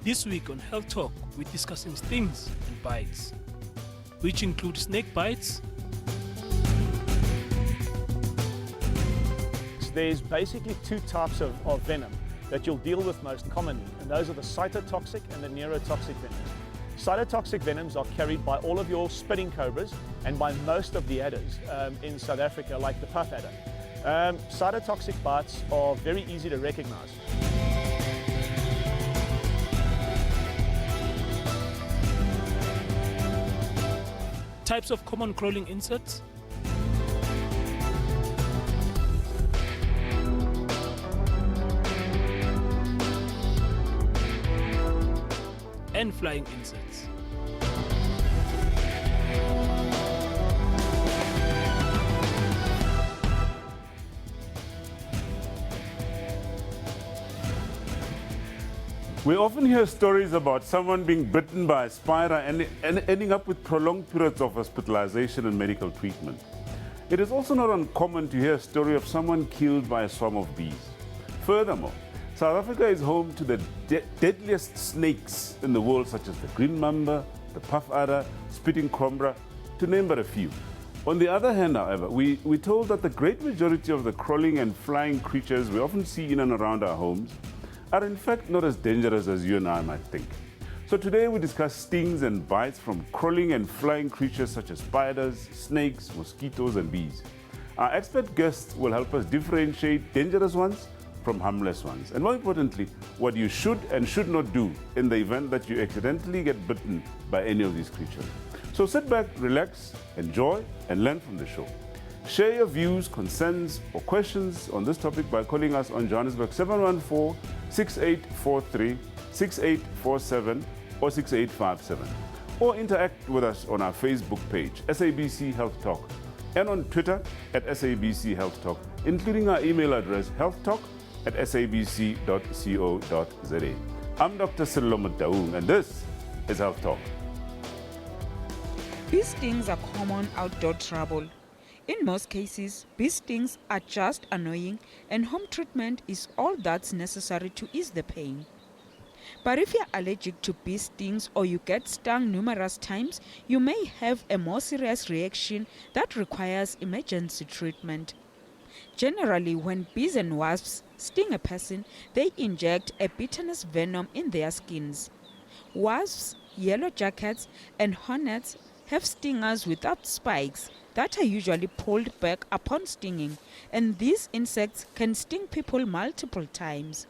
This week on Health Talk, we're discussing stings and bites, which include snake bites. There's basically two types of venom that you'll deal with most commonly, and those are the cytotoxic and the neurotoxic venoms. Cytotoxic venoms are carried by all of your spitting cobras and by most of the adders in South Africa, like the puff adder. Cytotoxic bites are very easy to recognize. Types of common crawling insects. And flying insects. We often hear stories about someone being bitten by a spider and ending up with prolonged periods of hospitalization and medical treatment. It is also not uncommon to hear a story of someone killed by a swarm of bees. Furthermore, South Africa is home to the deadliest snakes in the world, such as the green mamba, the puff adder, spitting cobra, to name but a few. On the other hand, however, we're told that the great majority of the crawling and flying creatures we often see in and around our homes are in fact not as dangerous as you and I might think. So today we discuss stings and bites from crawling and flying creatures such as spiders, snakes, mosquitoes and bees. Our expert guests will help us differentiate dangerous ones from harmless ones, and more importantly, what you should and should not do in the event that you accidentally get bitten by any of these creatures. So sit back, relax, enjoy, and learn from the show. Share your views, concerns, or questions on this topic by calling us on Johannesburg 714-6843, 6847, or 6857, or interact with us on our Facebook page, SABC Health Talk, and on Twitter at SABC Health Talk, including our email address, healthtalk@sabc.co.za. I'm Dr. Sello Daung, and this is Health Talk. Bee stings are common outdoor trouble. In most cases, bee stings are just annoying and home treatment is all that's necessary to ease the pain. But if you're allergic to bee stings or you get stung numerous times, you may have a more serious reaction that requires emergency treatment. Generally, when bees and wasps sting a person, they inject a bitterness venom in their skins. Wasps, yellow jackets, and hornets have stingers without spikes that are usually pulled back upon stinging, and these insects can sting people multiple times.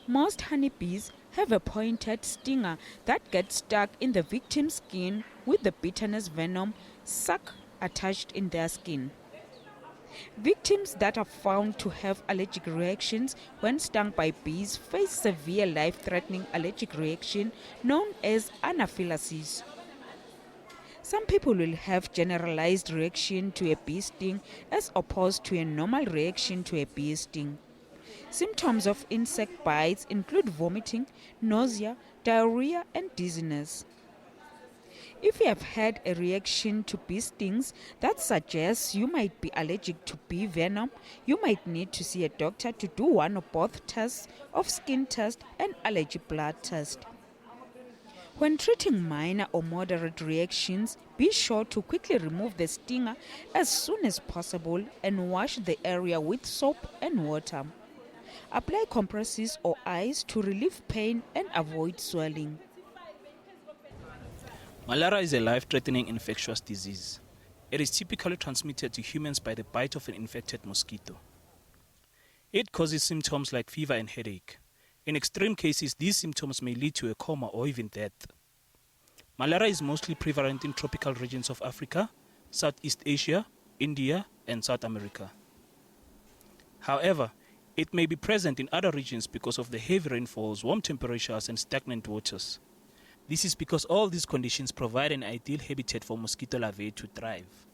Most honeybees have a pointed stinger that gets stuck in the victim's skin with the bitterness venom sac attached in their skin. Victims that are found to have allergic reactions when stung by bees face severe life-threatening allergic reaction known as anaphylaxis. Some people will have generalized reaction to a bee sting as opposed to a normal reaction to a bee sting. Symptoms of insect bites include vomiting, nausea, diarrhea, and dizziness. If you have had a reaction to bee stings that suggests you might be allergic to bee venom, you might need to see a doctor to do one or both tests of skin test and allergy blood test. When treating minor or moderate reactions, be sure to quickly remove the stinger as soon as possible and wash the area with soap and water. Apply compresses or ice to relieve pain and avoid swelling. Malaria is a life-threatening infectious disease. It is typically transmitted to humans by the bite of an infected mosquito. It causes symptoms like fever and headache. In extreme cases, these symptoms may lead to a coma or even death. Malaria is mostly prevalent in tropical regions of Africa, Southeast Asia, India, and South America. However, it may be present in other regions because of the heavy rainfalls, warm temperatures, and stagnant waters. This is because all these conditions provide an ideal habitat for mosquito larvae to thrive.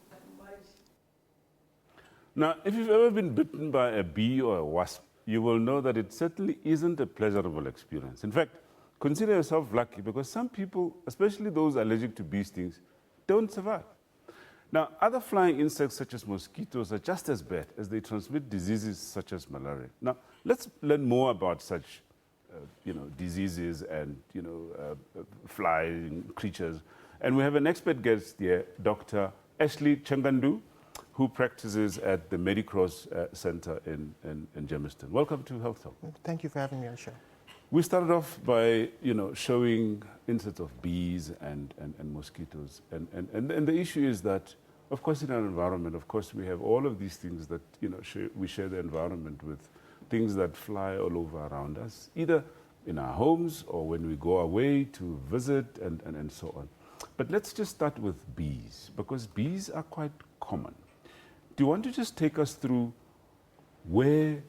Now, if you've ever been bitten by a bee or a wasp, you will know that it certainly isn't a pleasurable experience. In fact, consider yourself lucky because some people, especially those allergic to bee stings, don't survive. Now, other flying insects such as mosquitoes are just as bad as they transmit diseases such as malaria. Now, let's learn more about such diseases and, flying creatures. And we have an expert guest here, Dr. Ashley Chengandu, who practices at the Medicross Center in Germiston. Welcome to Health Talk. Thank you for having me on the show. We started off by, showing instances of bees and mosquitoes. And the issue is that, of course, in our environment, of course, we have all of these things that, we share the environment with, things that fly all over around us, either in our homes or when we go away to visit and so on. But let's just start with bees, because bees are quite common. Do you want to just take us through where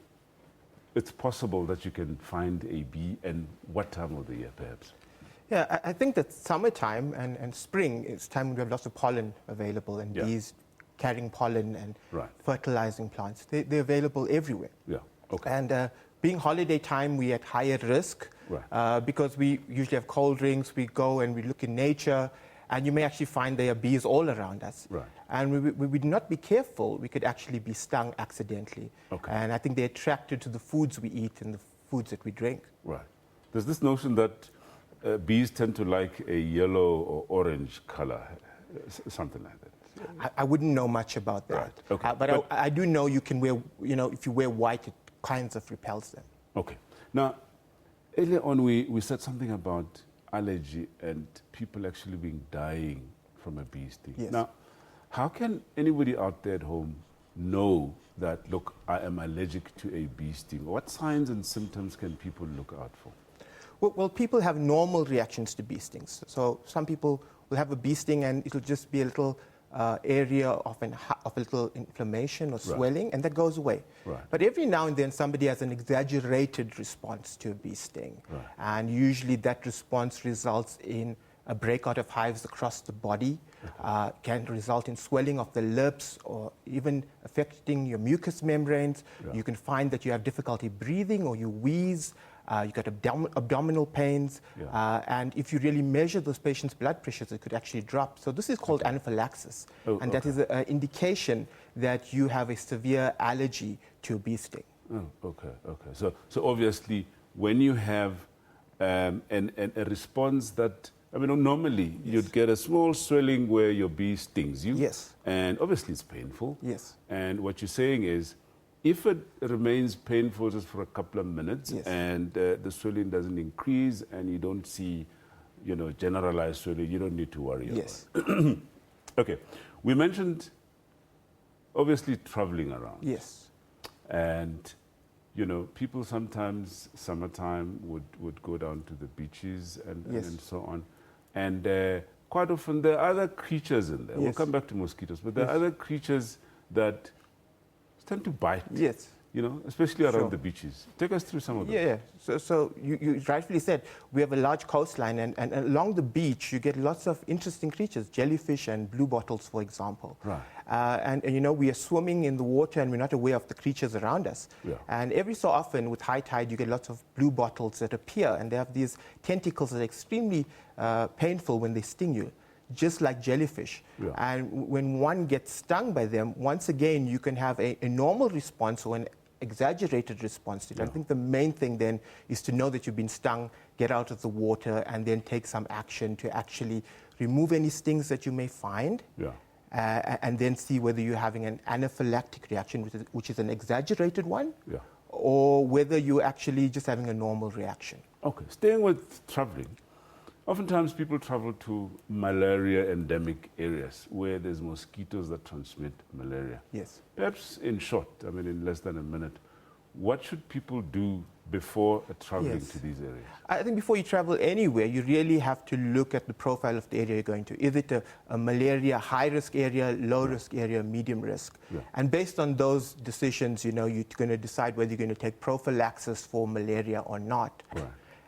it's possible that you can find a bee and what time of the year, perhaps? Yeah, I think that summertime and spring is time when we have lots of pollen available and bees carrying pollen and fertilizing plants. They're available everywhere. Yeah, okay. And being holiday time, we're at higher risk because we usually have cold drinks. We go and we look in nature, and you may actually find there are bees all around us. Right. And we would not be careful, we could actually be stung accidentally. Okay. And I think they're attracted to the foods we eat and the foods that we drink. Right. There's this notion that bees tend to like a yellow or orange color, something like that. I wouldn't know much about that. Right. Okay. But I do know you can wear, if you wear white, it kinds of repels them. Okay. Now, earlier on we said something about allergy and people actually dying from a bee sting. Yes. Now, how can anybody out there at home know that, look, I am allergic to a bee sting? What signs and symptoms can people look out for? Well, people have normal reactions to bee stings. So some people will have a bee sting and it'll just be a little area of a little inflammation or swelling, and that goes away. Right. But every now and then somebody has an exaggerated response to a bee sting. Right. And usually that response results in a breakout of hives across the body, can result in swelling of the lips or even affecting your mucous membranes. Yeah. You can find that you have difficulty breathing or you wheeze. You get abdominal pains, and if you really measure those patients' blood pressures, it could actually drop. So this is called anaphylaxis, and that is an indication that you have a severe allergy to a bee sting. Oh, okay. So obviously, when you have a response that, normally you'd get a small swelling where your bee stings you. Yes. And obviously it's painful. Yes. And what you're saying is, if it remains painful just for a couple of minutes and the swelling doesn't increase and you don't see, generalized swelling, you don't need to worry about it. Okay. We mentioned, obviously, traveling around. Yes. And, people sometimes, summertime, would go down to the beaches and so on. And quite often there are other creatures in there. We'll come back to mosquitoes, but there are other creatures that tend to bite, especially around the beaches. Take us through some of them. Yeah. So you rightfully said, we have a large coastline, and along the beach, you get lots of interesting creatures, jellyfish and bluebottles, for example. Right. And we are swimming in the water, and we're not aware of the creatures around us. Yeah. And every so often, with high tide, you get lots of bluebottles that appear, and they have these tentacles that are extremely painful when they sting you, just like jellyfish. Yeah. And when one gets stung by them, once again, you can have a normal response or an exaggerated response to it. I think the main thing then is to know that you've been stung, get out of the water, and then take some action to actually remove any stings that you may find. Yeah. And then see whether you're having an anaphylactic reaction, which is an exaggerated one, or whether you're actually just having a normal reaction. Okay. Staying with traveling, oftentimes people travel to malaria endemic areas where there's mosquitoes that transmit malaria. Yes. Perhaps in short, in less than a minute, what should people do before traveling to these areas? I think before you travel anywhere, you really have to look at the profile of the area you're going to. Is it a malaria high-risk area, low-risk area, medium risk? Yeah. And based on those decisions, you're going to decide whether you're going to take prophylaxis for malaria or not. Right.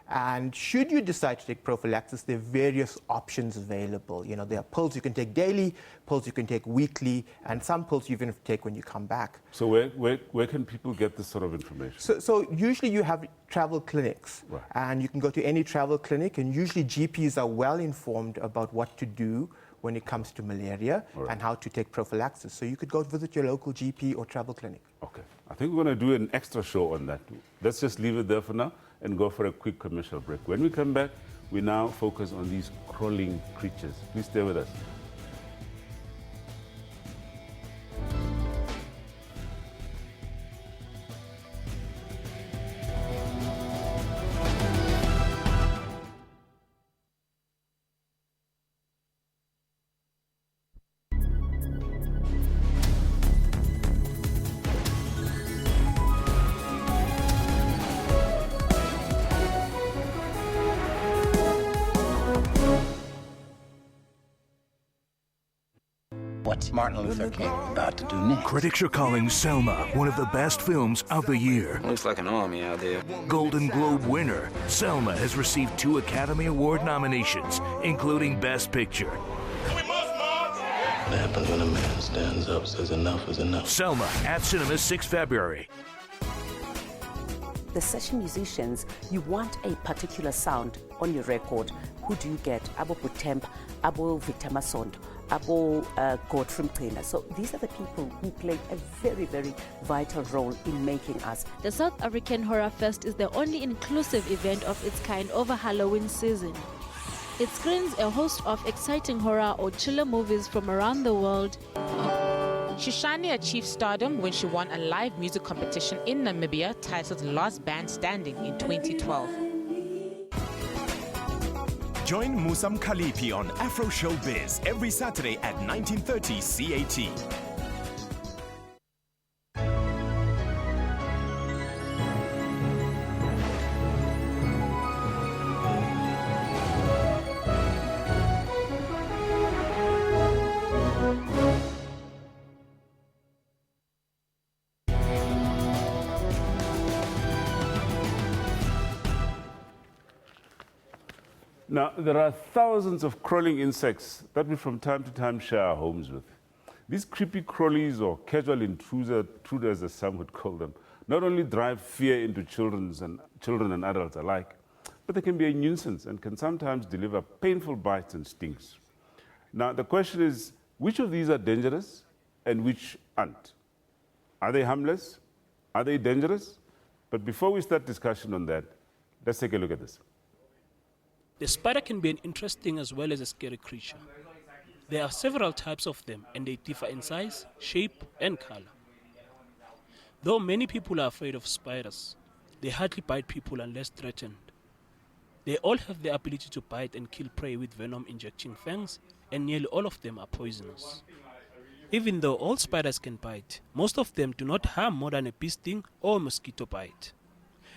And should you decide to take prophylaxis, there are various options available. There are pills you can take daily, pills you can take weekly, and some pills you even have to take when you come back. So where can people get this sort of information? So usually you have travel clinics, and you can go to any travel clinic, and usually GPs are well informed about what to do when it comes to malaria and how to take prophylaxis. So you could go visit your local GP or travel clinic. Okay, I think we're going to do an extra show on that. Let's just leave it there for now and go for a quick commercial break. When we come back, we now focus on these crawling creatures. Please stay with us. What's Martin Luther King about to do next? Critics are calling Selma one of the best films of the year. Looks like an army out there. Golden Globe winner, Selma has received 2 Academy Award nominations, including Best Picture. We must march! What happens when a man stands up, says enough is enough? Selma at cinemas 6 February. The session musicians, you want a particular sound on your record. Who do you get? Abo Butemp, Abo Victor Masond, Abo Godfrey Mqina. So these are the people who played a very, very vital role in making us. The South African Horror Fest is the only inclusive event of its kind over Halloween season. It screens a host of exciting horror or thriller movies from around the world. Shishani achieved stardom when she won a live music competition in Namibia titled Last Band Standing in 2012. Join Musam Khalifi on Afro Showbiz every Saturday at 19:30 CAT. Now, there are thousands of crawling insects that we from time to time share our homes with. These creepy crawlies, or casual intruders as some would call them, not only drive fear into children and adults alike, but they can be a nuisance and can sometimes deliver painful bites and stings. Now, the question is, which of these are dangerous and which aren't? Are they harmless? Are they dangerous? But before we start discussion on that, let's take a look at this. The spider can be an interesting as well as a scary creature. There are several types of them, and they differ in size, shape, and color. Though many people are afraid of spiders, they hardly bite people unless threatened. They all have the ability to bite and kill prey with venom-injecting fangs, and nearly all of them are poisonous. Even though all spiders can bite, most of them do not harm more than a bee sting or a mosquito bite.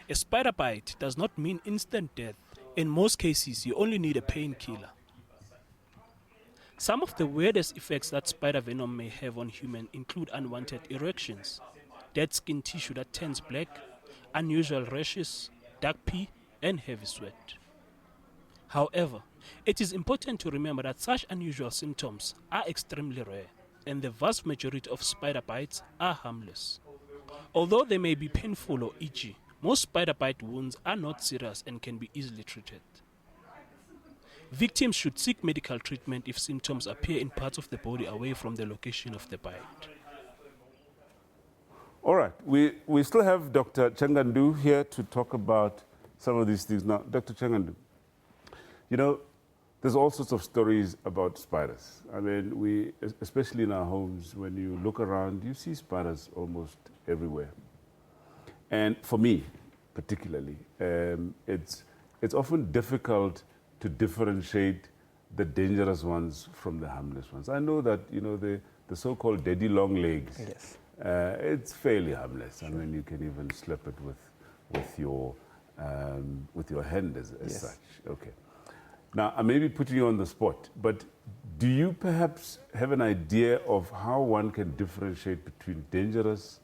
A spider bite does not mean instant death. In most cases, you only need a painkiller. Some of the weirdest effects that spider venom may have on humans include unwanted erections, dead skin tissue that turns black, unusual rashes, dark pee, and heavy sweat. However, it is important to remember that such unusual symptoms are extremely rare, and the vast majority of spider bites are harmless. Although they may be painful or itchy, most spider bite wounds are not serious and can be easily treated. Victims should seek medical treatment if symptoms appear in parts of the body away from the location of the bite. All right, we still have Dr. Changandu here to talk about some of these things. Now, Dr. Changandu, you know, there's all sorts of stories about spiders. I mean, especially in our homes, when you look around, you see spiders almost everywhere. And for me, particularly, it's often difficult to differentiate the dangerous ones from the harmless ones. I know that, you know, the so-called daddy long legs, Yes. It's fairly harmless. I mean, you can even slip it with your hand as Yes. such. Okay. Now, I may be putting you on the spot, but do you perhaps have an idea of how one can differentiate between dangerous,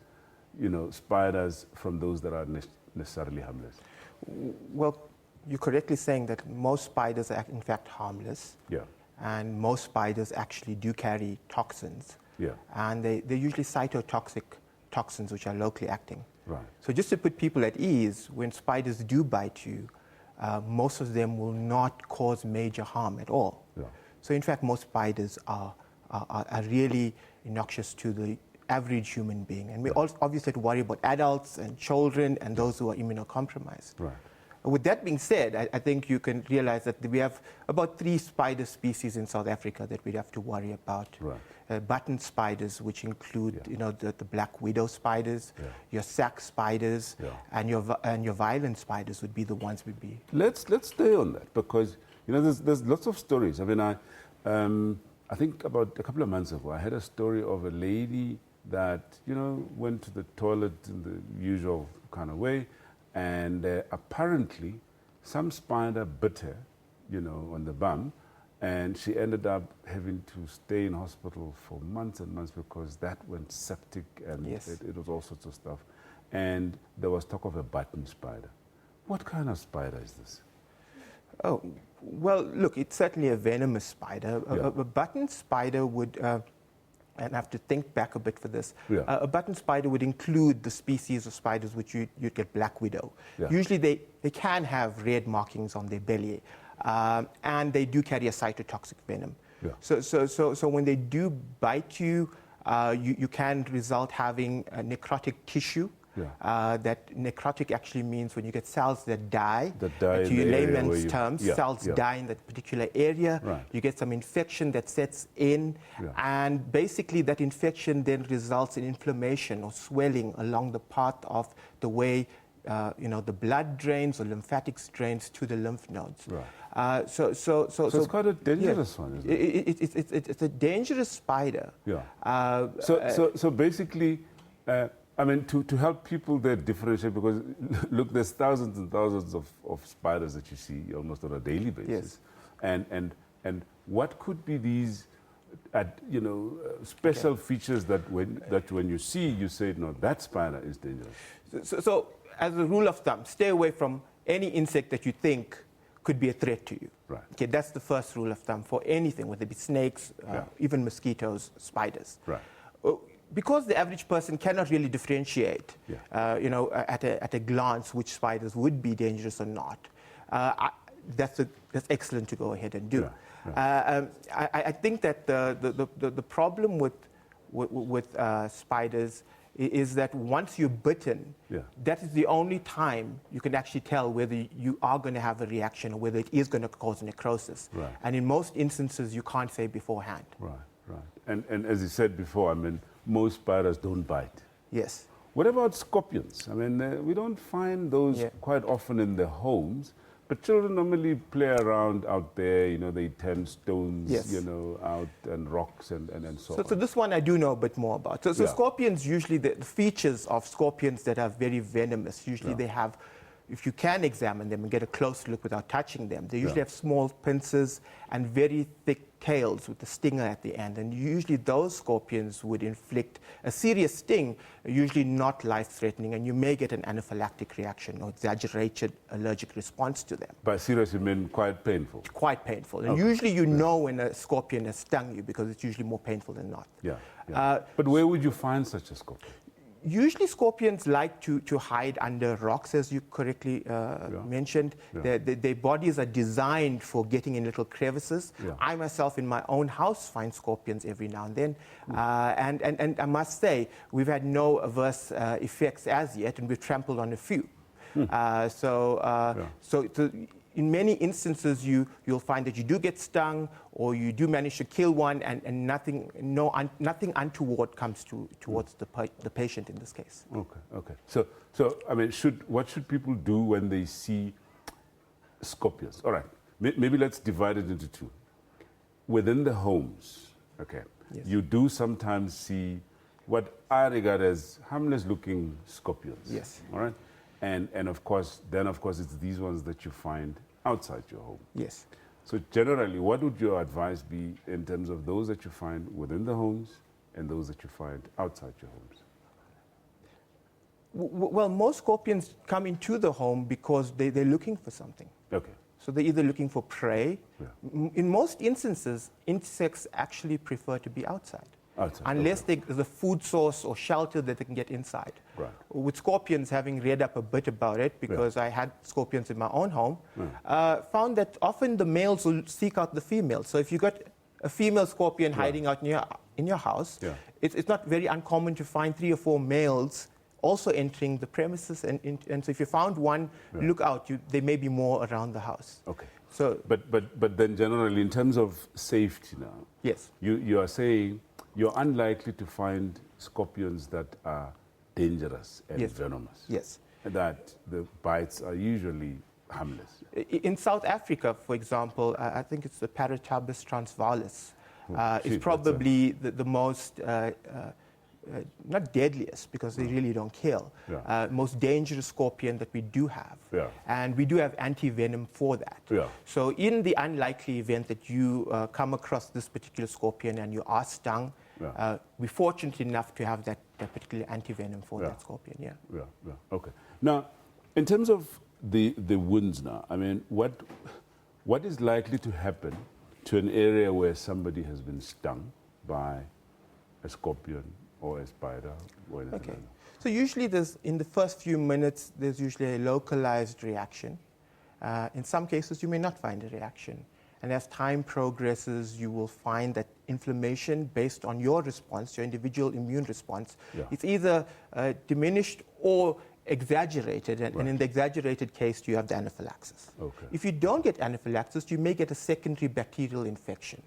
you know, spiders from those that are necessarily harmless? Well, you're correctly saying that most spiders are in fact harmless. Yeah. And most spiders actually do carry toxins. Yeah. And they're usually cytotoxic toxins which are locally acting. Right. So just to put people at ease, when spiders do bite you, most of them will not cause major harm at all. Yeah. So in fact, most spiders are really innoxious to the average human being. And we also obviously have to worry about adults and children and those who are immunocompromised. Right. With that being said, I think you can realize that we have about 3 spider species in South Africa that we'd have to worry about. Right. Button spiders, which include the black widow spiders, your sac spiders, and your violent spiders would be the ones we'd be. Let's stay on that, because there's lots of stories. I mean, I think about a couple of months ago, I had a story of a lady that went to the toilet in the usual kind of way. And apparently, some spider bit her, on the bum, and she ended up having to stay in hospital for months and months because that went septic, and it was all sorts of stuff. And there was talk of a button spider. What kind of spider is this? Oh, well, look, it's certainly a venomous spider. A button spider would... and I have to think back a bit for this. A button spider would include the species of spiders which you'd get black widow. Usually they can have red markings on their belly, and they do carry a cytotoxic venom. So when they do bite you, you can result having a necrotic tissue. That necrotic actually means when you get cells that die to your layman's terms, cells die in that particular area, you get some infection that sets in, and basically that infection then results in inflammation or swelling along the path of the way the blood drains or lymphatics drains to the lymph nodes. So it's quite a dangerous one, isn't it? It's a dangerous spider. So basically, I mean, to help people there differentiate, because look, there's thousands and thousands of spiders that you see almost on a daily basis. And what could be these, special features that when you see, you say, no, that spider is dangerous? So as a rule of thumb, stay away from any insect that you think could be a threat to you. Okay, that's the first rule of thumb for anything, whether it be snakes, even mosquitoes, spiders. Because the average person cannot really differentiate, at a glance which spiders would be dangerous or not, that's excellent to go ahead and do. I think that the problem with spiders is that once you're bitten, that is the only time you can actually tell whether you are going to have a reaction or whether it is going to cause necrosis. And in most instances, you can't say beforehand. And as you said before, I mean, most spiders don't bite. Yes. What about scorpions? I mean, we don't find those quite often in the homes, but children normally play around out there. They turn stones, out and rocks and so on. So this one I do know a bit more about. So scorpions, usually the features of scorpions that are very venomous, usually they have, if you can examine them and get a close look without touching them, they usually have small pincers and very thick tails with the stinger at the end. And usually those scorpions would inflict a serious sting, usually not life-threatening, and you may get an anaphylactic reaction or exaggerated allergic response to them. By serious, you mean quite painful? Quite painful. And usually you know when a scorpion has stung you because it's usually more painful than not. But where would you find such a scorpion? Usually scorpions like to hide under rocks, as you correctly mentioned. Their bodies are designed for getting in little crevices. I myself in my own house find scorpions every now and then. And I must say, we've had no adverse effects as yet, and we've trampled on a few. So in many instances, you'll find that you do get stung or you do manage to kill one, and nothing untoward comes towards the patient in this case. Okay. So I mean, what should people do when they see scorpions? All right, maybe let's divide it into two. Within the homes, you do sometimes see what I regard as harmless-looking scorpions. All right. And of course, it's these ones that you find outside your home. So generally, what would your advice be in terms of those that you find within the homes and those that you find outside your homes? Well, most scorpions come into the home because they're looking for something. So they're either looking for prey. In most instances, insects actually prefer to be outside. Unless there's a food source or shelter that they can get inside. With scorpions, having read up a bit about it, because I had scorpions in my own home, found that often the males will seek out the females. So if you got a female scorpion hiding out in your house, it's not very uncommon to find 3 or 4 males also entering the premises. And so if you found one, look out. There may be more around the house. Okay. So, but then generally, in terms of safety now, yes, you are saying you're unlikely to find scorpions that are dangerous and venomous. Yes. That the bites are usually harmless. In South Africa, for example, I think it's the Paratabus transvalis. It's probably the most, not deadliest, because they really don't kill, most dangerous scorpion that we do have. And we do have anti-venom for that. So in the unlikely event that you come across this particular scorpion and you are stung, we're fortunate enough to have that particular anti-venom for that scorpion, Okay. Now, in terms of the wounds now, I mean, what is likely to happen to an area where somebody has been stung by a scorpion or a spider or anything? Okay. So usually in the first few minutes, there's usually a localized reaction. In some cases, you may not find a reaction. And as time progresses, you will find that inflammation based on your response, your individual immune response, it's either diminished or exaggerated. And in the exaggerated case, you have the anaphylaxis. Okay. If you don't get anaphylaxis, you may get a secondary bacterial infection.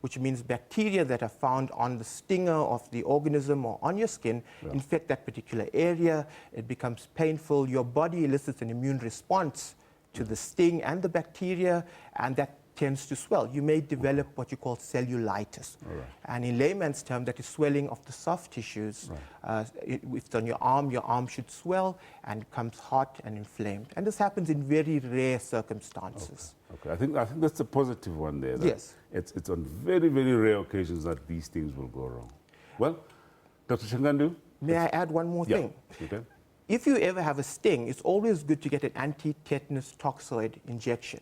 Which means bacteria that are found on the stinger of the organism or on your skin infect that particular area. It becomes painful. Your body elicits an immune response to the sting and the bacteria, and that tends to swell. You may develop what you call cellulitis. And in layman's term, that is swelling of the soft tissues. If it's on your arm should swell and becomes hot and inflamed. And this happens in very rare circumstances. Okay. I think that's a positive one there. Yes. It's on very, very rare occasions that these things will go wrong. Well, Dr. Shangandu? May I add one more thing? Okay. If you ever have a sting, it's always good to get an anti-tetanus toxoid injection,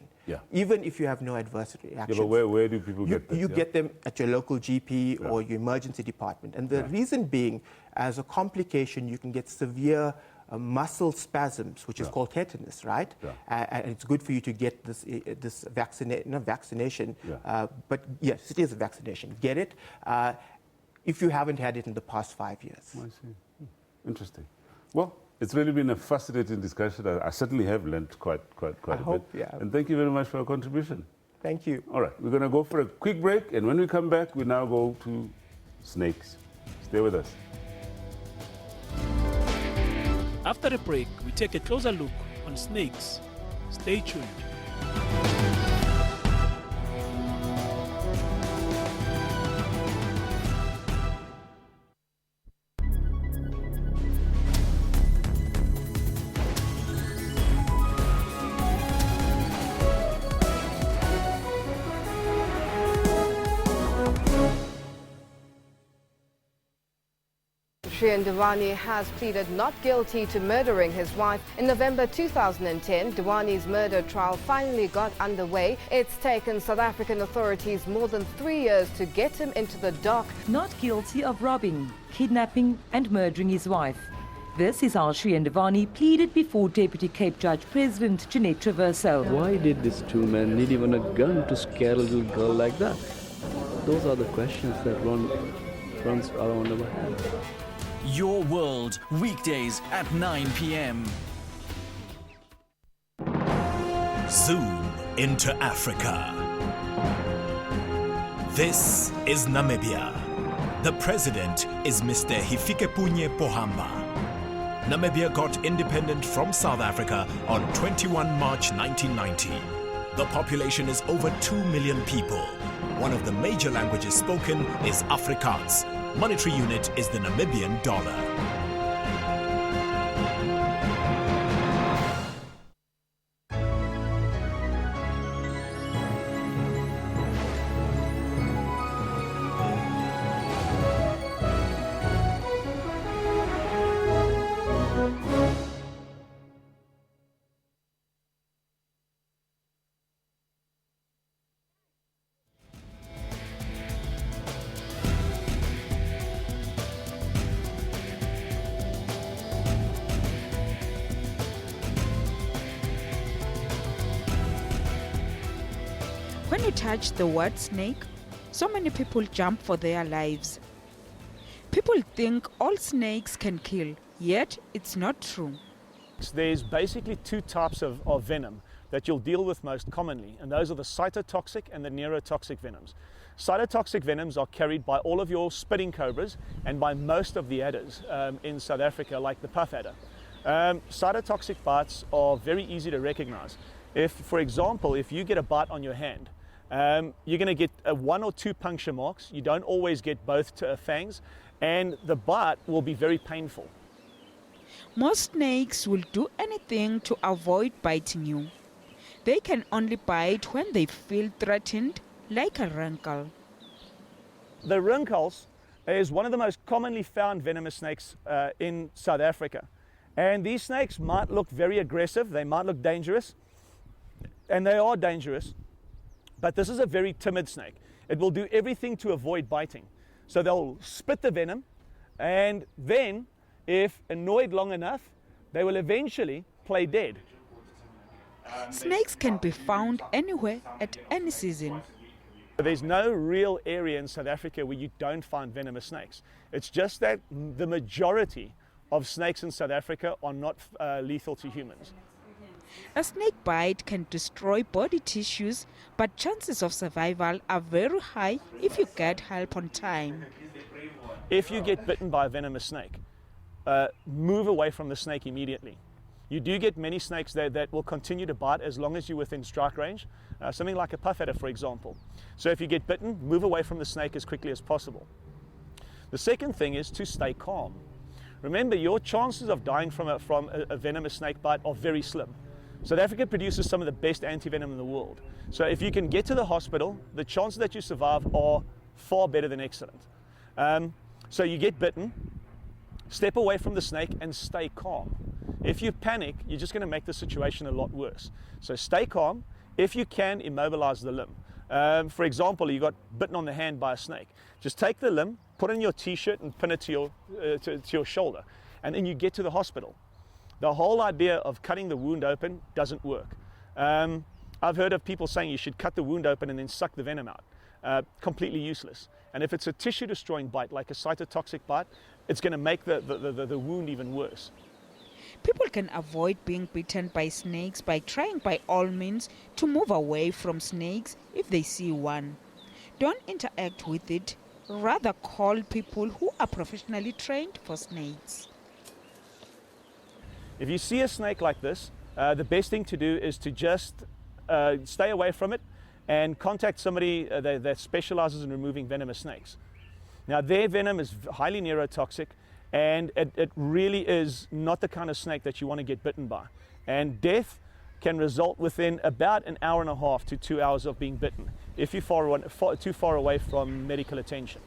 even if you have no adverse reactions. Yeah, but where do people get that? You get them at your local GP or your emergency department. And the reason being, as a complication, you can get severe muscle spasms, which is called tetanus, right? And it's good for you to get this vaccination. But yes, it is a vaccination. Get it if you haven't had it in the past 5 years. I see. Interesting. Well, it's really been a fascinating discussion. I certainly have learned quite a bit. And thank you very much for your contribution. Thank you. All right, we're going to go for a quick break, and when we come back, we now go to snakes. Stay with us. After a break, we take a closer look on snakes. Stay tuned. Shrien Dewani has pleaded not guilty to murdering his wife. In November 2010, Dewani's murder trial finally got underway. It's taken South African authorities more than 3 years to get him into the dock. Not guilty of robbing, kidnapping and murdering his wife. This is how Shrien Dewani pleaded before Deputy Cape Judge President Jeanette Traverso. Why did these two men need even a gun to scare a little girl like that? Those are the questions that runs around our head. Your World, weekdays at 9 p.m. Zoom into Africa. This is Namibia. The president is Mr. Hifikepunye Pohamba. Namibia got independent from South Africa on 21 March 1990. The population is over 2 million people. One of the major languages spoken is Afrikaans. Monetary unit is the Namibian dollar. When you touch the word snake, so many people jump for their lives. People think all snakes can kill, yet it's not true. There's basically two types of venom that you'll deal with most commonly, and those are the cytotoxic and the neurotoxic venoms. Cytotoxic venoms are carried by all of your spitting cobras and by most of the adders in South Africa, like the puff adder. Cytotoxic bites are very easy to recognize. If, for example, if you get a bite on your hand, you're going to get 1 or 2 puncture marks. You don't always get both fangs, and the bite will be very painful. Most snakes will do anything to avoid biting you. They can only bite when they feel threatened, like a rankle. The rinkels is one of the most commonly found venomous snakes in South Africa. And these snakes might look very aggressive, they might look dangerous, and they are dangerous, but this is a very timid snake. It will do everything to avoid biting. So they'll spit the venom, and then, if annoyed long enough, they will eventually play dead. Snakes can be found anywhere at any season. There's no real area in South Africa where you don't find venomous snakes. It's just that the majority of snakes in South Africa are not lethal to humans. A snake bite can destroy body tissues, but chances of survival are very high if you get help on time. If you get bitten by a venomous snake, move away from the snake immediately. You do get many snakes that will continue to bite as long as you're within strike range, something like a puff adder, for example. So if you get bitten, move away from the snake as quickly as possible. The second thing is to stay calm. Remember, your chances of dying from a venomous snake bite are very slim. South Africa produces some of the best antivenom in the world. So if you can get to the hospital, the chances that you survive are far better than excellent. So you get bitten, step away from the snake and stay calm. If you panic, you're just going to make the situation a lot worse. So stay calm. If you can, immobilize the limb. For example, you got bitten on the hand by a snake. Just take the limb, put it in your t-shirt and pin it to your shoulder, and then you get to the hospital. The whole idea of cutting the wound open doesn't work. I've heard of people saying you should cut the wound open and then suck the venom out. Completely useless. And if it's a tissue-destroying bite, like a cytotoxic bite, it's going to make the wound even worse. People can avoid being bitten by snakes by trying by all means to move away from snakes if they see one. Don't interact with it, rather call people who are professionally trained for snakes. If you see a snake like this, the best thing to do is to just stay away from it and contact somebody that specializes in removing venomous snakes. Now, their venom is highly neurotoxic, and it really is not the kind of snake that you want to get bitten by. And death can result within about an hour and a half to 2 hours of being bitten if you're too far away from medical attention.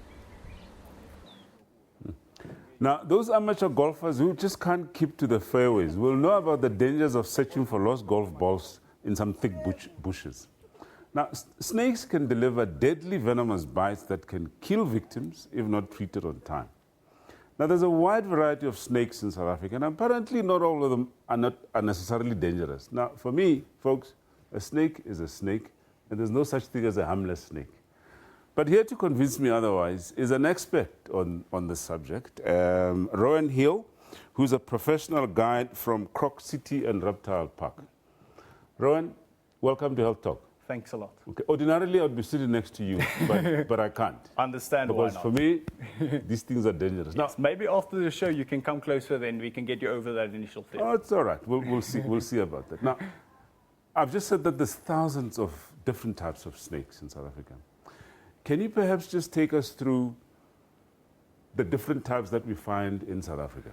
Now, those amateur golfers who just can't keep to the fairways will know about the dangers of searching for lost golf balls in some thick bushes. Now, snakes can deliver deadly venomous bites that can kill victims if not treated on time. Now, there's a wide variety of snakes in South Africa, and apparently not all of them are necessarily dangerous. Now, for me, folks, a snake is a snake, and there's no such thing as a harmless snake. But here to convince me otherwise is an expert on this subject, Rowan Hill, who's a professional guide from Croc City and Reptile Park. Rowan, welcome to Health Talk. Thanks a lot. Okay. Ordinarily, I'd be sitting next to you, but I can't. Understand because why not. For me, these things are dangerous. Yes, maybe after the show you can come closer, then we can get you over that initial fear. Oh, it's all right. We'll see. We'll see about that. Now, I've just said that there's thousands of different types of snakes in South Africa. Can you perhaps just take us through the different types that we find in South Africa?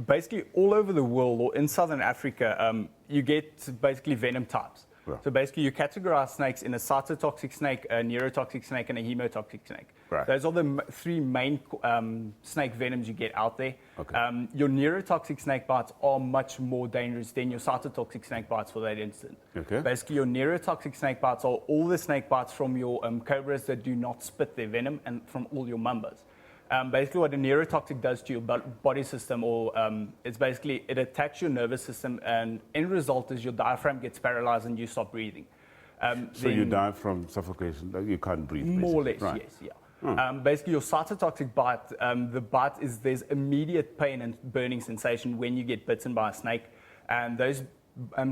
Basically, all over the world, or in Southern Africa, you get basically venom types. Right. So basically, you categorize snakes in a cytotoxic snake, a neurotoxic snake, and a hemotoxic snake. Right. Those are the three main snake venoms you get out there. Okay. Your neurotoxic snake bites are much more dangerous than your cytotoxic snake bites for that instance. Okay. Basically, your neurotoxic snake bites are all the snake bites from your cobras that do not spit their venom and from all your mambas. Basically, what a neurotoxic does to your body system, it's basically it attacks your nervous system, and end result is your diaphragm gets paralyzed and you stop breathing. So you die from suffocation, you can't breathe, basically. More or less, right. yes, yeah. Basically, your cytotoxic bite, the bite is there's immediate pain and burning sensation when you get bitten by a snake. And those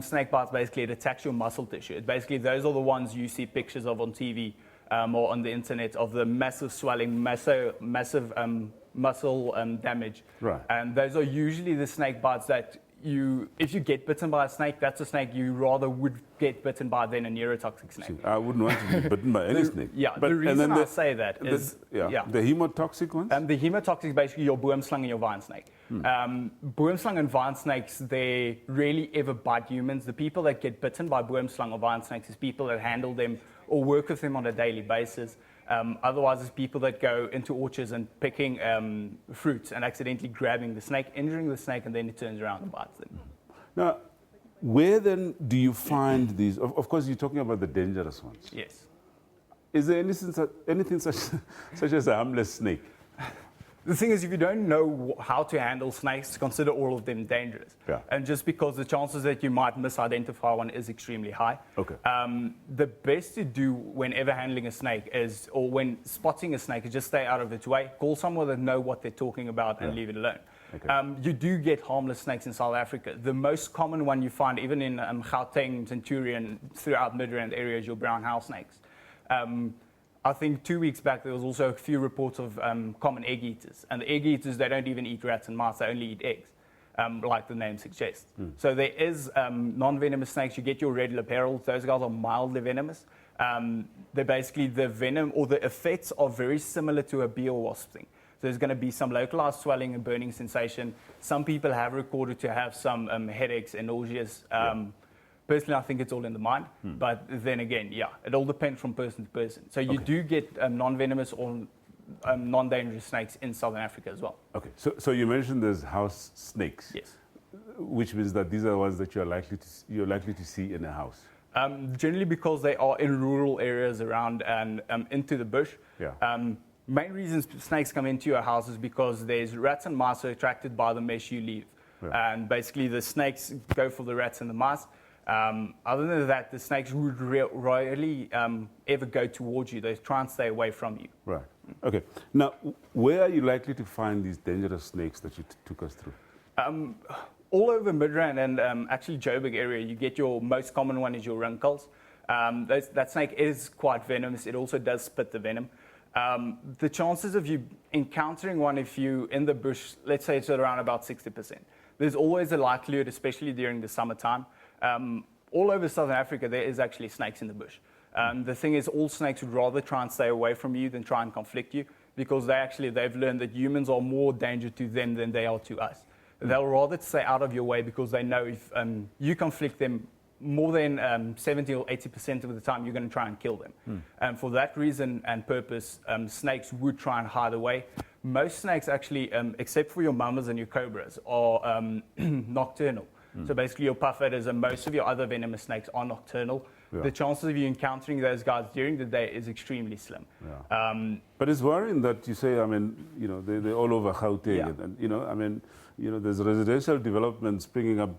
snake bites, basically, it attacks your muscle tissue. Basically, those are the ones you see pictures of on TV or on the internet of the massive swelling, massive muscle damage. Right. And those are usually the snake bites that if you get bitten by a snake, that's a snake you rather would get bitten by than a neurotoxic snake. I wouldn't want to be bitten by any snake. Yeah, but the reason I say that is... the hemotoxic ones? The hemotoxic is basically your boomslang and your vine snake. Boomslang and vine snakes, they rarely ever bite humans. The people that get bitten by boomslang or vine snakes is people that handle them or work with them on a daily basis. Otherwise, it's people that go into orchards and picking fruits and accidentally grabbing the snake, injuring the snake, and then it turns around and bites them. Now, where then do you find these? Of course, you're talking about the dangerous ones. Yes. Is there anything such as a harmless snake? The thing is, if you don't know how to handle snakes, consider all of them dangerous. Yeah. And just because the chances that you might misidentify one is extremely high. Okay. The best to do whenever handling a snake is, or when spotting a snake, is just stay out of its way. Call someone that know what they're talking about and leave it alone. Okay. You do get harmless snakes in South Africa. The most common one you find, even in Gauteng, Centurion, throughout Midrand area, is your brown house snakes. I think 2 weeks back, there was also a few reports of common egg eaters. And the egg eaters, they don't even eat rats and mice, they only eat eggs, like the name suggests. So there is non-venomous snakes. You get your red lip heralds. Those guys are mildly venomous. They're basically, the venom or the effects are very similar to a bee or wasp thing. So there's going to be some localized swelling and burning sensation. Some people have recorded to have some headaches and nauseous. Personally, I think it's all in the mind. But then again, it all depends from person to person. So you do get non-venomous or non-dangerous snakes in Southern Africa as well. Okay, so you mentioned there's house snakes. Yes. Which means that these are the ones that you're likely to see in a house. Generally because they are in rural areas around and into the bush. Yeah. Main reasons snakes come into your house is because there's rats and mice are attracted by the mesh you leave. Yeah. And basically the snakes go for the rats and the mice. Other than that, the snakes would rarely ever go towards you. They try and stay away from you. Right. Okay. Now, where are you likely to find these dangerous snakes that you took us through? All over Midrand and actually Joburg area, you get your most common one is your runkles. That snake is quite venomous. It also does spit the venom. The chances of you encountering one if you in the bush, let's say it's at around about 60%. There's always a likelihood, especially during the summertime. All over Southern Africa, there is actually snakes in the bush. The thing is, all snakes would rather try and stay away from you than try and conflict you because they've learned that humans are more danger to them than they are to us. They'll rather stay out of your way because they know if you conflict them more than 70 or 80% of the time, you're going to try and kill them. And for that reason and purpose, snakes would try and hide away. Most snakes actually, except for your mamas and your cobras, are nocturnal. So basically your puff adders and most of your other venomous snakes are nocturnal. Yeah. The chances of you encountering those guys during the day is extremely slim. Yeah. But it's worrying that you say, they're all over Gauteng. And, there's residential development springing up,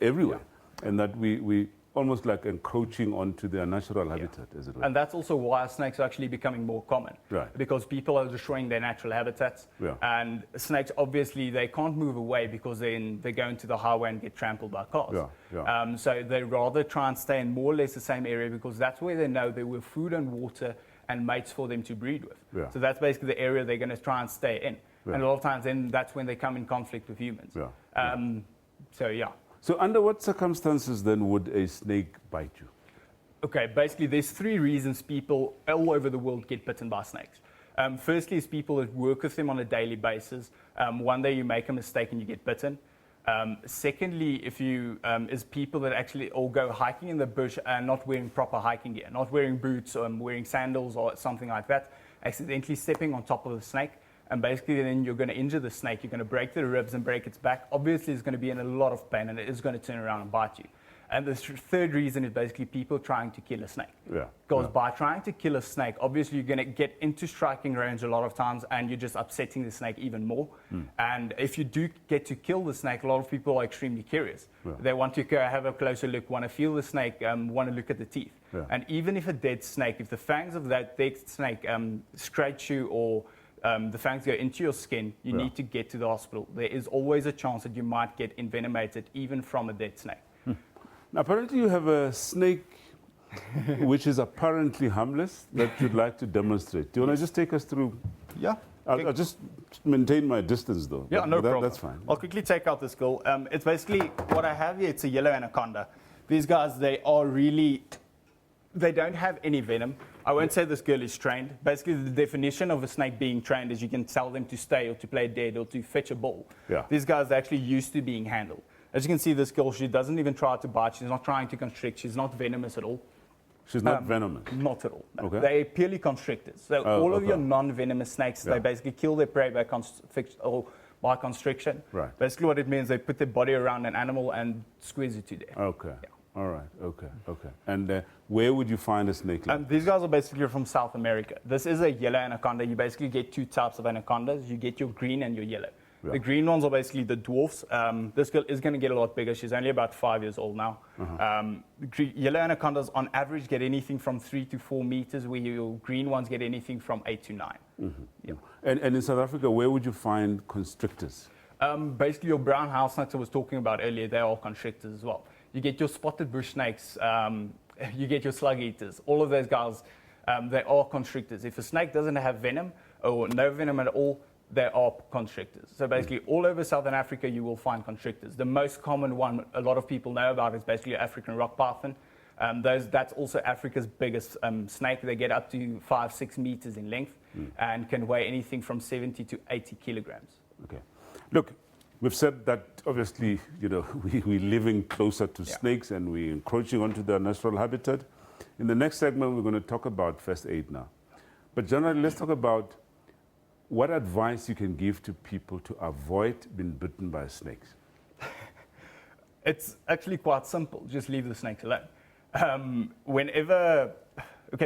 everywhere. Yeah. And that we almost like encroaching onto their natural habitat, as it were. And that's also why snakes are actually becoming more common. Right. Because people are destroying their natural habitats. Yeah. And snakes, obviously, they can't move away because then they go into the highway and get trampled by cars. Yeah. Yeah. So they rather try and stay in more or less the same area because that's where they know there were food and water and mates for them to breed with. Yeah. So that's basically the area they're going to try and stay in. Yeah. And a lot of times then that's when they come in conflict with humans. Yeah. So under what circumstances then would a snake bite you? Okay, basically there's 3 reasons people all over the world get bitten by snakes. Firstly is people that work with them on a daily basis. One day you make a mistake and you get bitten. Secondly, is people that actually all go hiking in the bush and not wearing proper hiking gear, not wearing boots or wearing sandals or something like that, accidentally stepping on top of the snake. And basically then you're going to injure the snake, you're going to break the ribs and break its back. Obviously it's going to be in a lot of pain and it is going to turn around and bite you. And the third reason is basically people trying to kill a snake. Yeah. Because by trying to kill a snake, obviously you're going to get into striking range a lot of times and you're just upsetting the snake even more. And if you do get to kill the snake, a lot of people are extremely curious. Yeah. They want to go have a closer look, want to feel the snake, want to look at the teeth. Yeah. And even if a dead snake, if the fangs of that dead snake scratch you or the fangs go into your skin, you need to get to the hospital. There is always a chance that you might get envenomated even from a dead snake. Now, apparently you have a snake which is apparently harmless that you'd like to demonstrate. Do you want to just take us through? Yeah. I'll just maintain my distance, though. Yeah, no problem. That's fine. I'll quickly take out this girl. It's basically, what I have here, it's a yellow anaconda. These guys, they don't have any venom. I won't say this girl is trained. Basically, the definition of a snake being trained is you can tell them to stay or to play dead or to fetch a ball. Yeah. These guys are actually used to being handled. As you can see, this girl, she doesn't even try to bite. She's not trying to constrict. She's not venomous at all. She's not venomous? Not at all. No. Okay. They're purely constrictors. So all of your non-venomous snakes, Yeah. they basically kill their prey by by constriction. Right. Basically what it means, they put their body around an animal and squeeze it to death. Okay. All right. Okay. And where would you find a snake like These guys are basically from South America. This is a yellow anaconda. You basically get two types of anacondas. You get your green and your yellow. Yeah. The green ones are basically the dwarfs. This girl is going to get a lot bigger. She's only about 5 years old now. Yellow anacondas on average get anything from 3 to 4 meters, where your green ones get anything from 8 to 9. Yeah. And in South Africa, where would you find constrictors? Basically, your brown house snakes I was talking about earlier, they are constrictors as well. You get your spotted bush snakes, you get your slug eaters. All of those guys, they are constrictors. If a snake doesn't have venom or no venom at all, they are constrictors. So basically, all over Southern Africa, you will find constrictors. The most common one a lot of people know about is basically African rock python. That's also Africa's biggest snake. They get up to 5-6 meters in length and can weigh anything from 70 to 80 kilograms. Okay. Look, we've said that obviously, we're living closer to snakes and we're encroaching onto their natural habitat. In the next segment, we're going to talk about first aid now. But generally, let's talk about what advice you can give to people to avoid being bitten by snakes. It's actually quite simple. Just leave the snakes alone.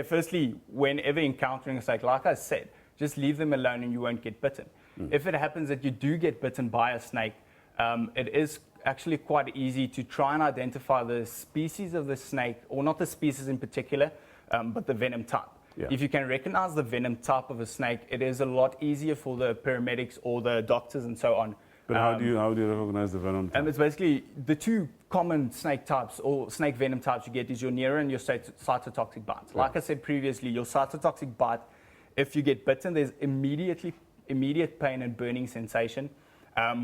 Firstly, whenever encountering a snake, like I said, just leave them alone and you won't get bitten. If it happens that you do get bitten by a snake, it is actually quite easy to try and identify the species of the snake, or not the species in particular, but the venom type. Yeah. If you can recognize the venom type of a snake, it is a lot easier for the paramedics or the doctors and so on. But how do you recognize the venom type? It's basically the two common snake types or snake venom types you get is your neuro and your cytotoxic bite. Yeah. Like I said previously, your cytotoxic bite, if you get bitten, there's immediate pain and burning sensation.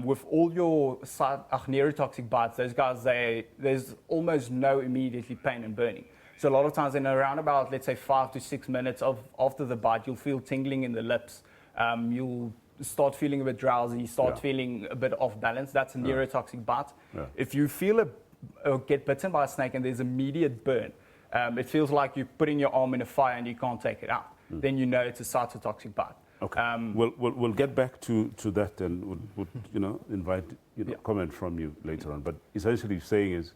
With all your neurotoxic bites, those guys, there's almost no immediately pain and burning. So a lot of times in around about, let's say, 5 to 6 minutes after the bite, you'll feel tingling in the lips. You'll start feeling a bit drowsy, feeling a bit off balance. That's a neurotoxic bite. Yeah. If you feel or get bitten by a snake and there's immediate burn, it feels like you're putting your arm in a fire and you can't take it out. Then you know it's a cytotoxic bite. Okay. We'll get back to that and we'll invite comment from you later on. But essentially saying is,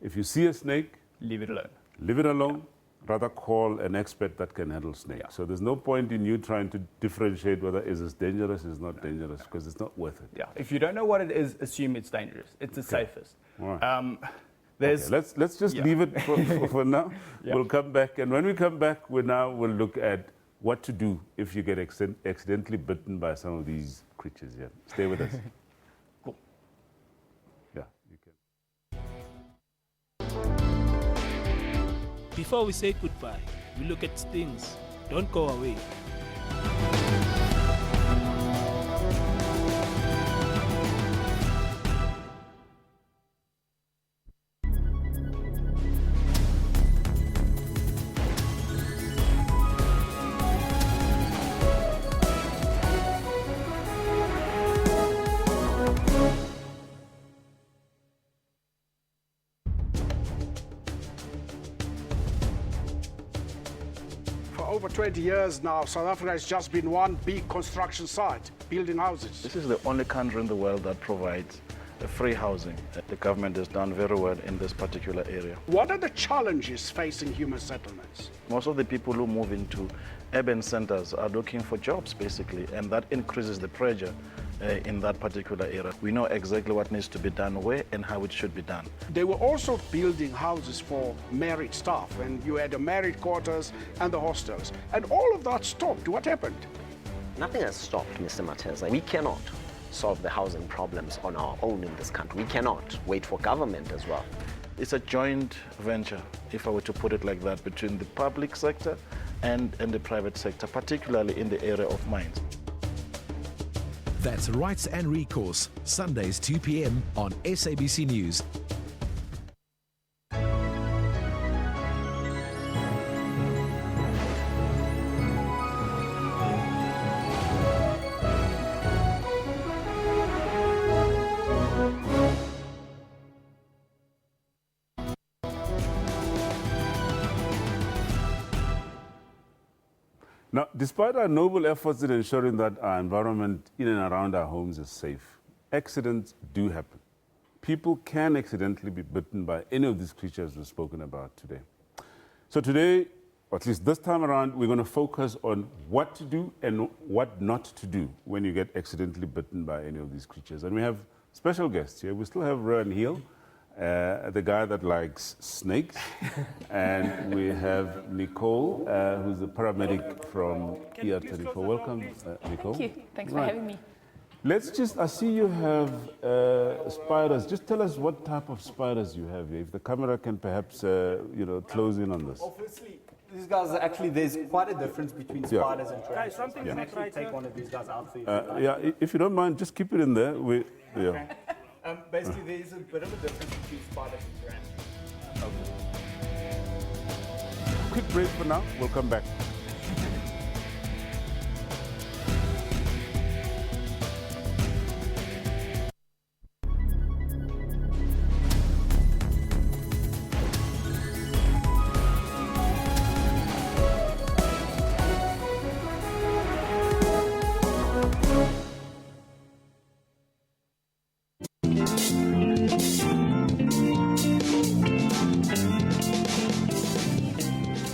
if you see a snake, leave it alone. Leave it alone. Rather call an expert that can handle snakes. Yeah. So there's no point in you trying to differentiate whether is it dangerous, is not dangerous, because it's not worth it. Yeah. If you don't know what it is, assume it's dangerous. It's the safest. All right. Let's just leave it for now. Yeah. We'll come back, and when we come back, we'll look at what to do if you get accidentally bitten by some of these creatures here. Stay with us. Cool. Yeah, you can. Before we say goodbye, we look at stings. Don't go away. Over 20 years now, South Africa has just been one big construction site, building houses. This is the only country in the world that provides free housing. The government has done very well in this particular area. What are the challenges facing human settlements? Most of the people who move into urban centers are looking for jobs, basically, and that increases the pressure in that particular area. We know exactly what needs to be done where and how it should be done. They were also building houses for married staff, and you had the married quarters and the hostels. And all of that stopped. What happened? Nothing has stopped, Mr. Mateza. We cannot solve the housing problems on our own in this country. We cannot wait for government as well. It's a joint venture, if I were to put it like that, between the public sector and the private sector, particularly in the area of mines. That's Rights and Recourse, Sundays 2 p.m. on SABC News. Now, despite our noble efforts in ensuring that our environment in and around our homes is safe, accidents do happen. People can accidentally be bitten by any of these creatures we've spoken about today. So today, or at least this time around, we're going to focus on what to do and what not to do when you get accidentally bitten by any of these creatures. And we have special guests here. We still have Rowan Hill, the guy that likes snakes. And we have Nicole, who's a paramedic from ER24. Welcome, Nicole. Thank you. Thanks for having me. Let's just, I see you have spiders. Just tell us what type of spiders you have here. If the camera can perhaps, close in on this. Obviously, these guys are actually, there's quite a difference between spiders and tarantulas. I can actually take one of these guys out for you. If you don't mind, just keep it in there. Okay. Basically, there is a bit of a difference between spiders and tarantulas. Okay. Quick break for now. We'll come back.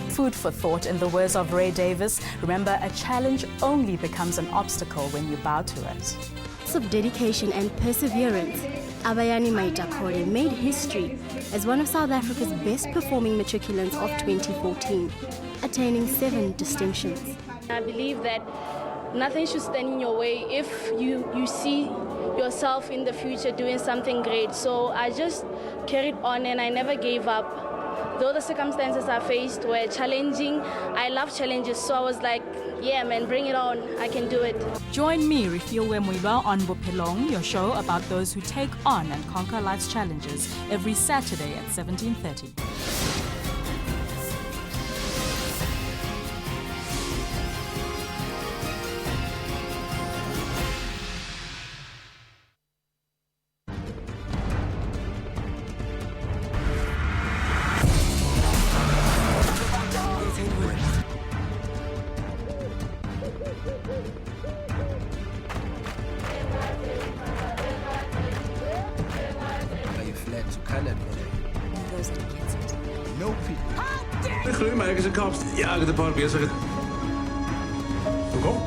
Food for thought, in the words of Ray Davis. Remember, a challenge only becomes an obstacle when you bow to it. Of dedication and perseverance, Abayani Maitakore made history as one of South Africa's best performing matriculants of 2014, attaining 7 distinctions. I believe that nothing should stand in your way if you see yourself in the future doing something great. So I just carried on and I never gave up. Though the circumstances I faced were challenging, I love challenges, so I was like, yeah man, bring it on, I can do it. Join me, Refiwe Muiba, on Bophelong, your show about those who take on and conquer life's challenges, every Saturday at 17:30. Ja, ik heb een paar bezig. Kom.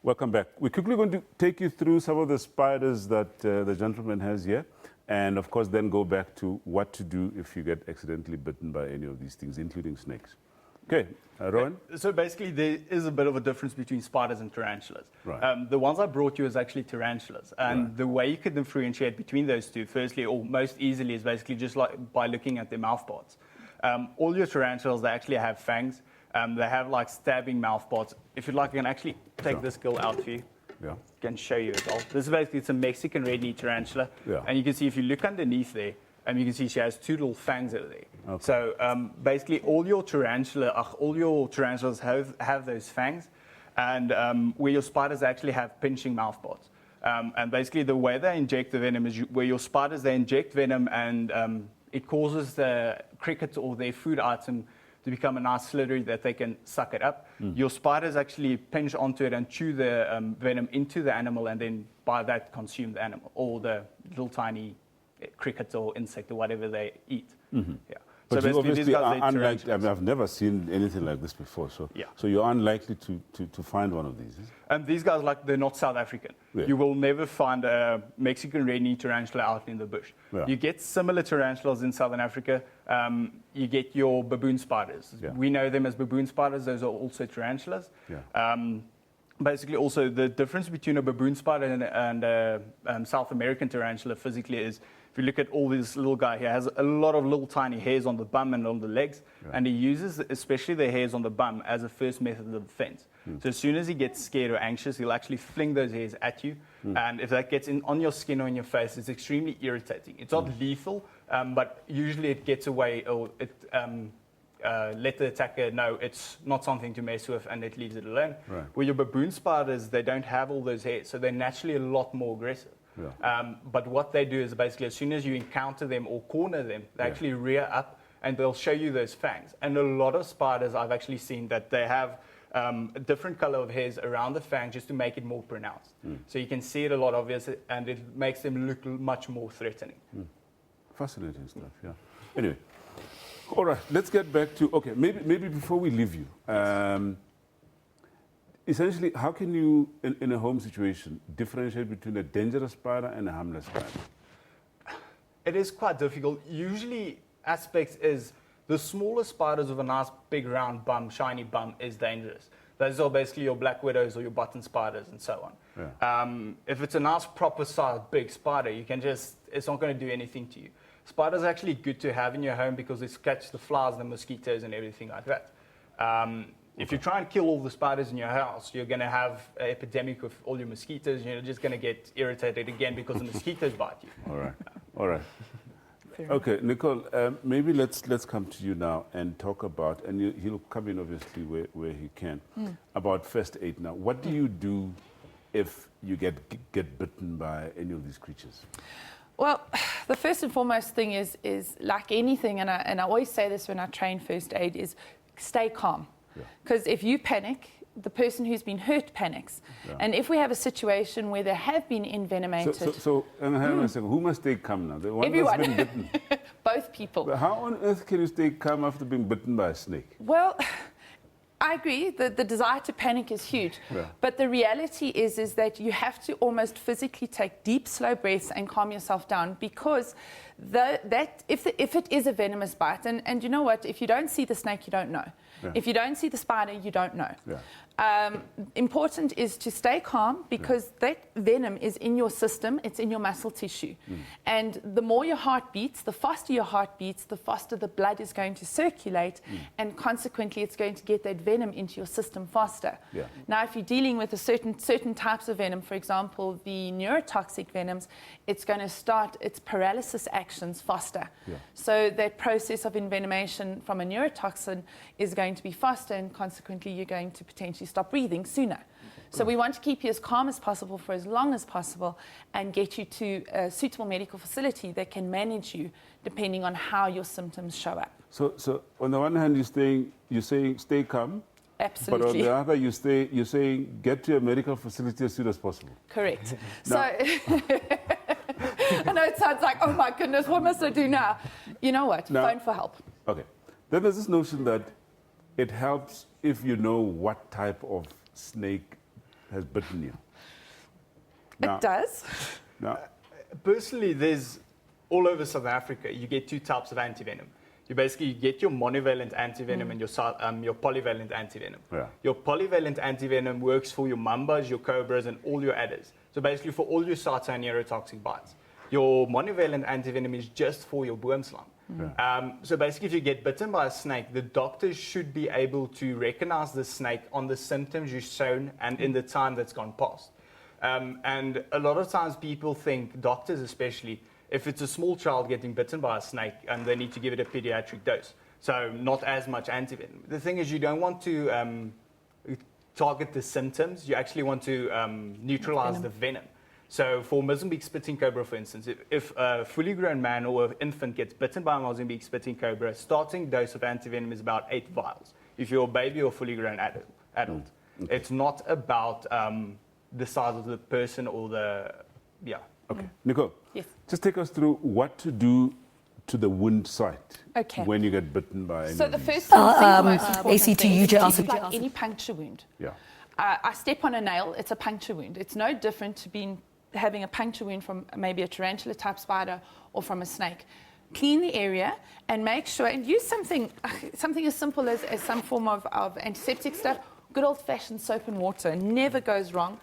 Welcome back. We're quickly going to take you through some of the spiders that the gentleman has here, and of course then go back to what to do if you get accidentally bitten by any of these things, including snakes. Okay, Rowan? So basically there is a bit of a difference between spiders and tarantulas. Right. The ones I brought you is actually tarantulas. And the way you could differentiate between those two, firstly or most easily, is basically just like by looking at their mouth parts. All your tarantulas, they actually have fangs. They have like stabbing mouth parts. If you'd like, I can actually take this girl out for you. Yeah. Can show you as well. This is basically, it's a Mexican red-knee tarantula. Yeah. And you can see if you look underneath there, you can see she has two little fangs over there. Okay. So basically all your tarantulas have those fangs, and where your spiders actually have pinching mouth parts. And basically the way they inject the venom is where your spiders, they inject venom, and it causes the cricket or their food item to become a nice slithery that they can suck it up. Your spiders actually pinch onto it and chew the venom into the animal, and then by that consume the animal, or the little tiny cricket or insect or whatever they eat. Yeah. But so you basically, these obviously guys, are unlikely. I mean, I've never seen anything like this before. So, yeah. So you're unlikely to find one of these. And these guys, they're not South African. Yeah. You will never find a Mexican red-knee tarantula out in the bush. Yeah. You get similar tarantulas in Southern Africa. You get your baboon spiders. Yeah. We know them as baboon spiders. Those are also tarantulas. Yeah. Basically, also, the difference between a baboon spider and a South American tarantula physically is, if you look at all this little guy, he has a lot of little tiny hairs on the bum and on the legs, and he uses especially the hairs on the bum as a first method of defense. So as soon as he gets scared or anxious, he'll actually fling those hairs at you, and if that gets on your skin or in your face, it's extremely irritating. It's not lethal, but usually it gets away, or it let the attacker know it's not something to mess with, and it leaves it alone. Right. Where your baboon spiders, they don't have all those hairs, so they're naturally a lot more aggressive. Yeah. But what they do is basically, as soon as you encounter them or corner them, they actually rear up and they'll show you those fangs. And a lot of spiders, I've actually seen that they have a different color of hairs around the fang just to make it more pronounced. So you can see it a lot obviously, and it makes them look much more threatening. Fascinating stuff, yeah. Anyway, all right, let's get back to, okay, maybe before we leave you, essentially, how can you, in a home situation, differentiate between a dangerous spider and a harmless spider? It is quite difficult. Usually, aspects is the smaller spiders with a nice big round bum, shiny bum, is dangerous. Those are basically your black widows or your button spiders and so on. Yeah. If it's a nice proper sized big spider, you can just, it's not going to do anything to you. Spiders are actually good to have in your home because they catch the flies, the mosquitoes, and everything like that. If you try and kill all the spiders in your house, you're going to have an epidemic of all your mosquitoes. You're just going to get irritated again because the mosquitoes bite you. All right. All right. Okay, Nicole, maybe let's come to you now and talk about, and he'll come in obviously where he can, about first aid now. What do you do if you get bitten by any of these creatures? Well, the first and foremost thing is like anything, and I always say this when I train first aid, is stay calm. Because if you panic, the person who's been hurt panics. Yeah. And if we have a situation where they have been envenomated... So hang on a second, who must stay calm now? The one everyone. That's been bitten? Both people. But how on earth can you stay calm after being bitten by a snake? Well, I agree that the desire to panic is huge. Yeah. But the reality is that you have to almost physically take deep, slow breaths and calm yourself down, because if it is a venomous bite, and you know what, if you don't see the snake, you don't know. Yeah. If you don't see the spider, you don't know. Yeah. Important is to stay calm, because that venom is in your system, it's in your muscle tissue. And the more your heart beats, the faster your heart beats, the faster the blood is going to circulate, and consequently it's going to get that venom into your system faster. Yeah. Now, if you're dealing with certain types of venom, for example, the neurotoxic venoms, it's going to start its paralysis actions faster. Yeah. So that process of envenomation from a neurotoxin is going to be faster, and consequently you're going to potentially stop breathing sooner. So we want to keep you as calm as possible for as long as possible, and get you to a suitable medical facility that can manage you depending on how your symptoms show up. So on the one hand, you're saying stay calm. Absolutely. But on the other, you're saying get to a medical facility as soon as possible. Correct. So I know it sounds like, oh my goodness, what must I do now? You know what? Now, phone for help. Okay. Then there's this notion that it helps if you know what type of snake has bitten you. Now, it does. Now, personally, there's all over South Africa, you get two types of antivenom. You basically get your monovalent antivenom and your polyvalent antivenom. Yeah. Your polyvalent antivenom works for your mambas, your cobras, and all your adders. So basically for all your SARS and neurotoxic bites. Your monovalent antivenom is just for your boom slime. So basically, if you get bitten by a snake, the doctors should be able to recognize the snake on the symptoms you've shown and in the time that's gone past. And a lot of times people think, doctors especially, if it's a small child getting bitten by a snake, and they need to give it a pediatric dose. So not as much antivenom. The thing is, you don't want to target the symptoms. You actually want to neutralize the venom. So for Mozambique spitting cobra, for instance, if a fully grown man or an infant gets bitten by a Mozambique spitting cobra, starting dose of antivenom is about 8 vials. If you're a baby or fully grown adult. It's not about the size of the person or the, Okay, Nicole, Yes. just take us through what to do to the wound site when you get bitten by any So of the these. first thing, most important ACT, thing UJ, is like any puncture wound. Yeah. I step on a nail, it's a puncture wound. It's no different to having a puncture wound from maybe a tarantula type spider or from a snake. Clean the area and make sure, and use something as simple as some form of antiseptic stuff. Good old-fashioned soap and water never goes wrong.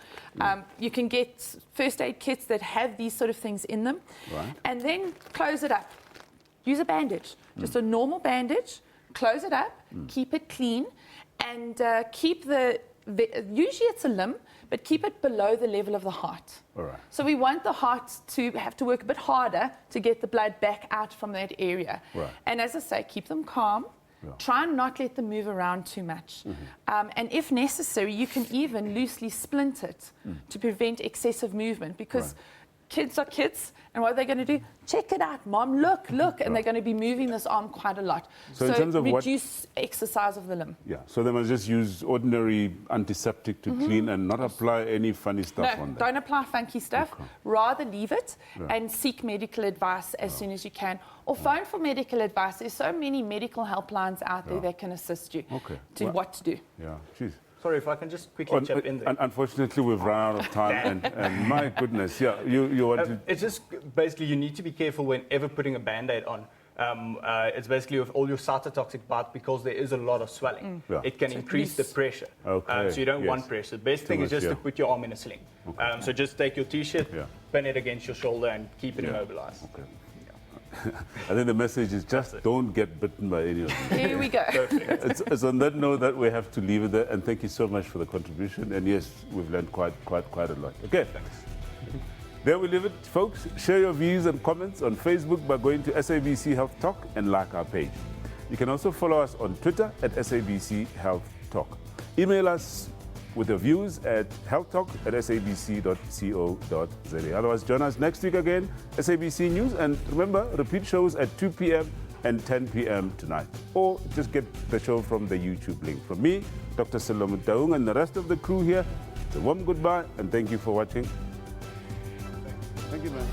You can get first aid kits that have these sort of things in them. Right. And then close it up. Use a bandage, just a normal bandage. Close it up, keep it clean, and keep usually it's a limb, but keep it below the level of the heart. All right. So we want the heart to have to work a bit harder to get the blood back out from that area. Right. And as I say, keep them calm. Try and not let them move around too much. And if necessary, you can even loosely splint it to prevent excessive movement, because kids are kids, and what are they going to do? Check it out, Mom, look, and they're going to be moving this arm quite a lot. So in terms of reduce exercise of the limb. Yeah, so they must just use ordinary antiseptic to clean and not apply any funny stuff on them. Don't apply funky stuff. Rather leave it and seek medical advice as soon as you can. Or phone for medical advice. There's so many medical helplines out there that can assist you what to do. Yeah, jeez. Sorry, if I can just quickly chip in there. Unfortunately, we've run out of time, and my goodness, you want to... It's just basically you need to be careful whenever putting a Band-Aid on. It's basically with all your cytotoxic bites, because there is a lot of swelling. It can increase the pressure. Okay. So you don't want pressure. The best thing is just to put your arm in a sling. So just take your T-shirt, pin it against your shoulder, and keep it immobilized. Okay. I think the message is just don't get bitten by any of them. Here we go. It's on that note that we have to leave it there. And thank you so much for the contribution. And yes, we've learned quite a lot. Okay. Thanks. There we leave it, folks. Share your views and comments on Facebook by going to SABC Health Talk and like our page. You can also follow us on Twitter at SABC Health Talk. Email us with your views at healthtalk@sabc.co.za. Otherwise, join us next week again, SABC News. And remember, repeat shows at 2 p.m. and 10 p.m. tonight. Or just get the show from the YouTube link. From me, Dr. Solomon Taung, and the rest of the crew here, it's a warm goodbye and thank you for watching. Thank you, man.